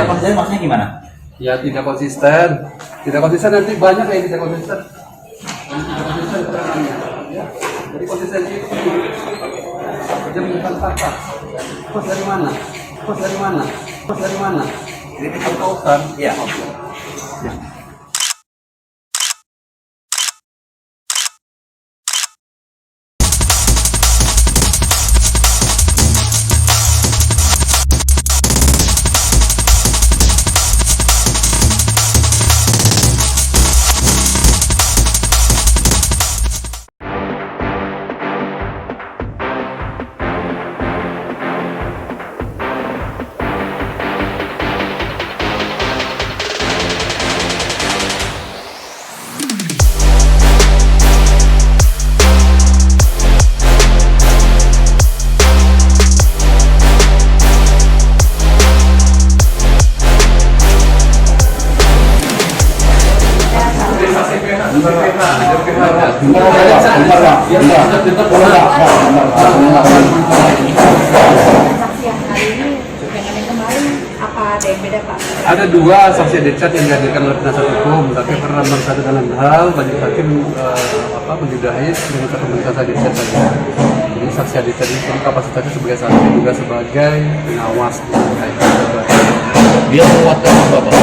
Tidak konsisten maksudnya gimana? Ya tidak konsisten. Tidak konsisten nanti banyak yang tidak konsisten. Yang tidak konsisten keterangannya. Ya. Jadi konsistensi itu dia bukan fakta. Kos dari mana? Kos dari mana? Kos dari mana? Ini kosan. Iya. Ya. Saksi yang hari ini dengan yang kemarin apa ada yang beda Pak? Ada dua saksi dicat yang dihadirkan oleh penasihat hukum, tapi karena bersatu dalam hal majelis hakim menyudahi dengan satu penasihat dicat saja. Jadi saksi dicat itu kapasitasnya sebagai saksi juga sebagai pengawas. Dia menguatkan apa Pak?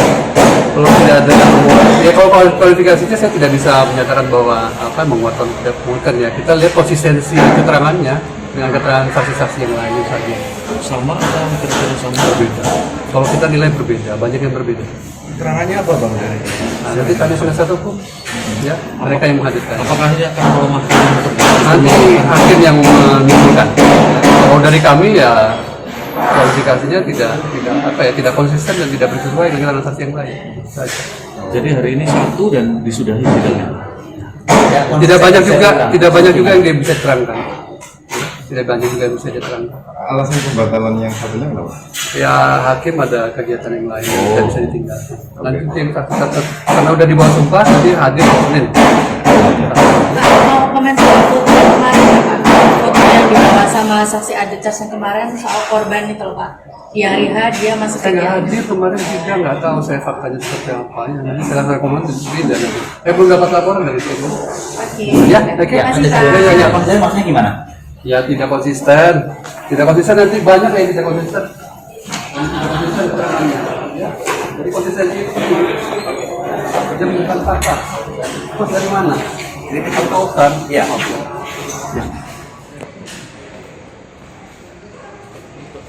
Kalau tidak ada yang menguat, ya kalau kualifikasinya saya tidak bisa menyatakan bahwa menguatkan tidak menguatkan ya. Kita lihat konsistensi keterangannya dengan keterangan saksi-saksi yang lain saja. Sama atau kira-kira sama? Berbeda. Kalau kita nilai berbeda, banyak yang berbeda. Keterangannya apa Bang? Nah, nanti tanya penasihat hukum, ya mereka yang menghadirkan. Apakah ini akan melemahkan untuk Nanti hakim yang menyimpulkan. Kalau dari kami ya kualifikasinya tidak konsisten dan tidak bersesuaian dengan saksi yang lain. Saja. Jadi hari ini satu dan disudahi sidangnya. Tidak banyak juga yang dia bisa terangkan. Tidak banyak juga yang bisa diterangkan. Alasan pembatalan yang satunya kenapa? Ya hakim ada kegiatan yang lain yang tidak bisa ditinggalkan. Nanti yang saksi karena udah dibawa sumpah nanti hadir Senin. Mau komentar foto kemarin ya Pak? Foto yang dibawa sama saksi Adetas yang kemarin soal korban itu loh Pak. Di hari H dia masih Saya nggak kegiatan. hadir kemarin juga nggak tahu saya faktanya seperti apa ya. Nanti saya akan rekomendasi beda nanti. Saya belum dapat laporan dari itu. Oke. Ya, oke. Terima kasih Pak. Ya. Konsisten maksudnya gimana? Ya tidak konsisten. Tidak konsisten nanti banyak yang tidak konsisten. Yang tidak konsisten keterangannya. Ya. Jadi konsistensi itu dia bukan fakta. Kos dari mana? Ini kosan. Iya. Ya.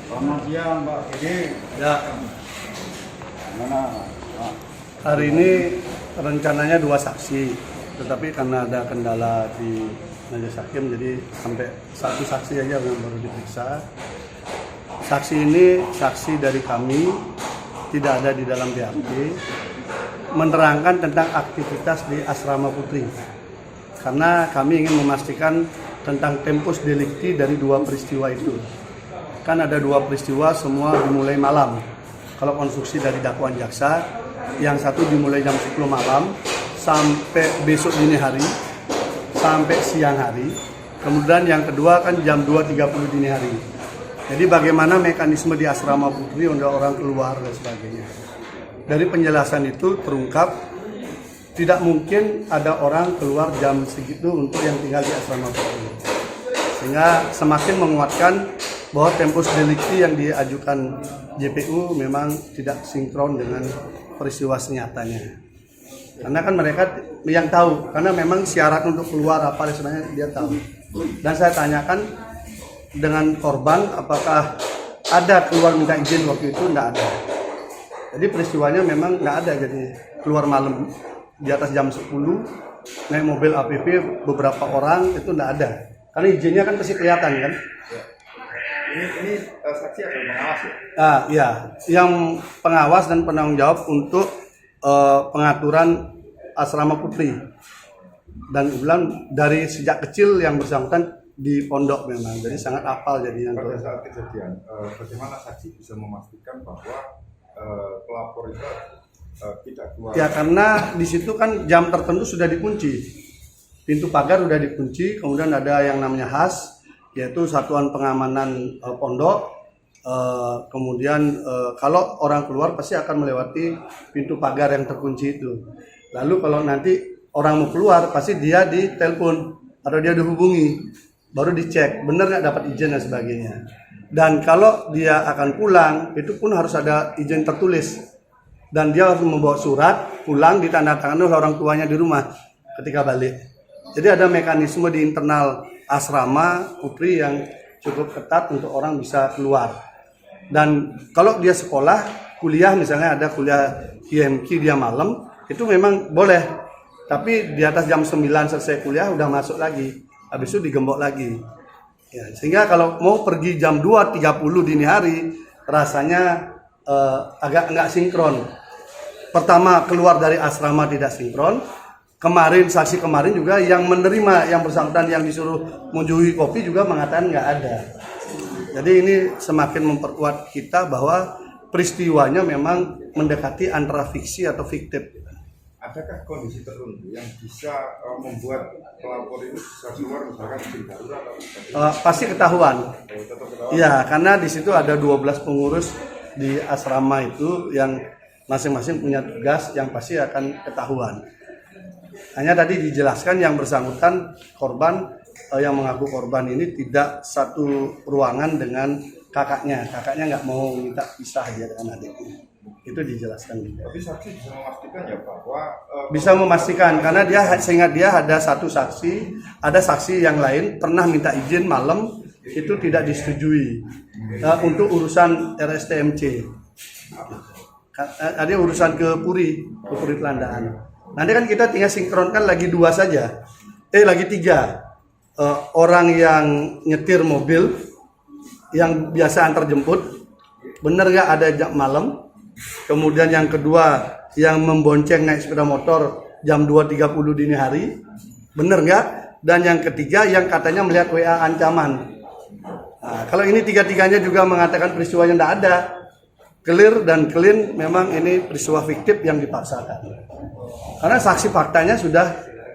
Selamat siang Mbak Kiki. Ya. Mana? Hari ini rencananya 2 saksi, tetapi karena ada kendala di majelis hakim, jadi sampai 1 saksi aja yang baru diperiksa. Saksi ini saksi dari kami, tidak ada di dalam BAP, menerangkan tentang aktivitas di Asrama Putri. Karena kami ingin memastikan tentang tempus delikti dari 2 peristiwa itu. Kan ada 2 peristiwa semua dimulai malam. Kalau konstruksi dari dakwaan jaksa, yang satu dimulai jam 10 malam sampai besok dini hari, sampai siang hari. Kemudian yang kedua kan jam 2.30 dini hari. Jadi bagaimana mekanisme di Asrama Putri untuk orang keluar dan sebagainya. Dari penjelasan itu terungkap tidak mungkin ada orang keluar jam segitu untuk yang tinggal di Asrama Putri. Sehingga semakin menguatkan bahwa tempus delikti yang diajukan JPU memang tidak sinkron dengan peristiwa senyatanya. Karena kan mereka yang tahu, karena memang syarat untuk keluar apa sebenarnya dia tahu. Dan saya tanyakan dengan korban apakah ada keluar minta izin waktu itu, tidak ada. Jadi peristiwanya memang tidak ada, jadi keluar malam di atas jam 10 naik mobil APP beberapa orang itu tidak ada. Karena izinnya kan pasti kelihatan kan. Ini saksi atau pengawas ya? Ya, yang pengawas dan penanggung jawab untuk pengaturan Asrama Putri. Dan bilang dari sejak kecil yang bersangkutan di pondok memang, jadi sangat hafal jadinya. Pada saat kejadian, bagaimana saksi bisa memastikan bahwa pelapor itu tidak keluar? Ya karena di situ kan jam tertentu sudah dikunci, pintu pagar sudah dikunci, kemudian ada yang namanya HAS, yaitu Satuan Pengamanan Pondok, Kemudian kalau orang keluar pasti akan melewati pintu pagar yang terkunci itu. Lalu kalau nanti orang mau keluar pasti dia ditelepon atau dia dihubungi, baru dicek benar nggak dapat izin dan sebagainya. Dan kalau dia akan pulang itu pun harus ada izin tertulis dan dia harus membawa surat pulang ditandatangani oleh orang tuanya di rumah ketika balik. Jadi ada mekanisme di internal asrama putri yang cukup ketat untuk orang bisa keluar. Dan kalau dia sekolah, kuliah misalnya ada kuliah IMQ dia malam, itu memang boleh. Tapi di atas jam 9 selesai kuliah udah masuk lagi. Habis itu digembok lagi. Ya, sehingga kalau mau pergi jam 2.30 dini hari, rasanya agak nggak sinkron. Pertama keluar dari asrama tidak sinkron. Kemarin saksi kemarin juga yang menerima yang bersangkutan yang disuruh menjuhi kopi juga mengatakan nggak ada. Jadi ini semakin memperkuat kita bahwa peristiwanya memang mendekati antara fiksi atau fiktif. Adakah kondisi tertentu yang bisa membuat pelapor ini bisa keluar misalkan izin darurat atau Pasti ketahuan. tetap ketahuan? Iya, karena di situ ada 12 pengurus di asrama itu yang masing-masing punya tugas yang pasti akan ketahuan. Hanya tadi dijelaskan yang bersangkutan korban yang mengaku korban ini tidak satu ruangan dengan kakaknya. Kakaknya nggak mau minta pisah dia dengan adiknya. Itu dijelaskan juga. Tapi saksi bisa memastikan ya bahwa Bisa memastikan karena dia seingat dia ada satu saksi, ada saksi yang lain pernah minta izin malam itu tidak disetujui untuk urusan RSTMC. Ada urusan ke Puri Pelandaan. Nanti kan kita tinggal sinkronkan lagi 2 saja. Lagi 3. Orang yang nyetir mobil yang biasa antar jemput, benar nggak ada jam malam? Kemudian yang kedua yang membonceng naik sepeda motor jam 2.30 dini hari, benar nggak? Dan yang ketiga yang katanya melihat WA ancaman. Nah, kalau ini 3-tiganya juga mengatakan peristiwanya tidak ada, clear dan clean, memang ini peristiwa fiktif yang dipaksakan. Karena saksi faktanya sudah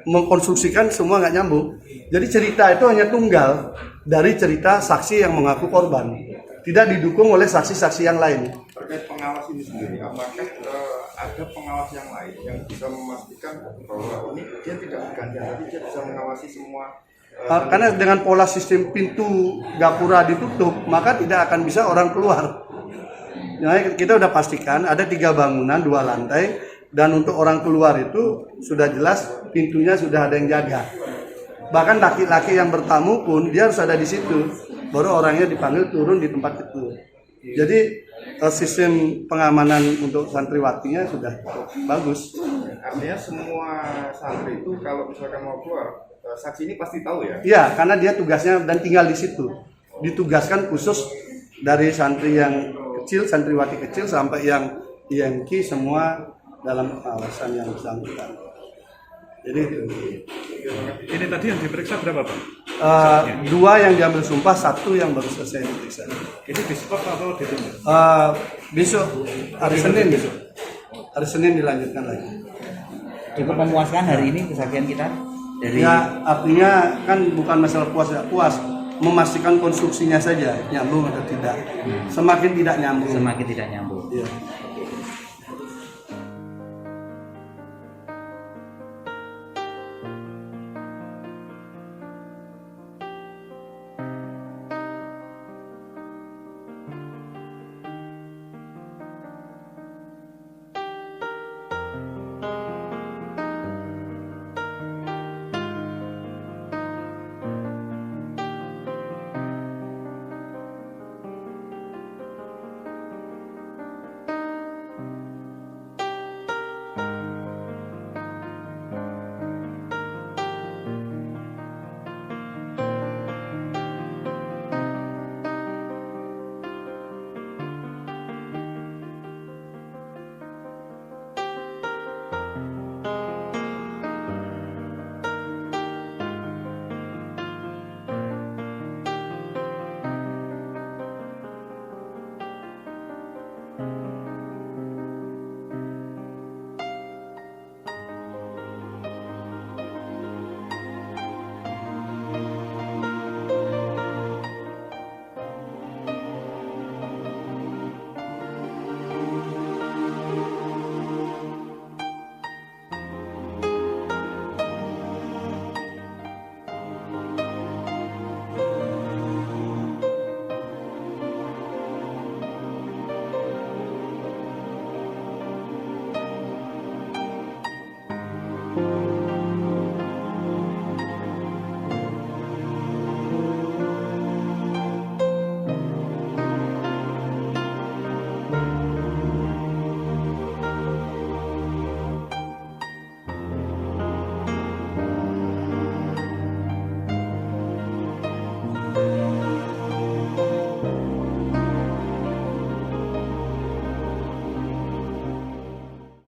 mengkonstruksikan semua nggak nyambung. Jadi cerita itu hanya tunggal dari cerita saksi yang mengaku korban, tidak didukung oleh saksi-saksi yang lain. terkait pengawas ini sendiri, apakah ada pengawas yang lain yang bisa memastikan bahwa ini dia tidak bergantian, tapi dia bisa mengawasi semua? Karena dengan pola sistem pintu gapura ditutup, maka tidak akan bisa orang keluar. Nah, kita udah pastikan ada 3 bangunan, 2 lantai, dan untuk orang keluar itu sudah jelas pintunya sudah ada yang jaga. Bahkan laki-laki yang bertamu pun dia harus ada di situ, baru orangnya dipanggil turun di tempat itu. Jadi sistem pengamanan untuk santriwatinya sudah bagus. Artinya semua santri itu kalau misalkan mau keluar, saksi ini pasti tahu ya? Iya, karena dia tugasnya dan tinggal di situ. Ditugaskan khusus dari santri yang kecil, santriwati kecil sampai yang IMQ semua dalam pengawasan yang bersangkutan. Jadi itu. Ini tadi yang diperiksa berapa, Pak? 2 yang diambil sumpah, 1 yang baru selesai diperiksa. Ini di stop atau ditunda? Besok hari Senin besok. Hari Senin dilanjutkan lagi. Cukup memuaskan hari ini kesaksian kita dari Ya artinya kan bukan masalah puas tidak puas, memastikan konstruksinya saja nyambung atau tidak. Semakin tidak nyambung. semakin tidak nyambung. Iya.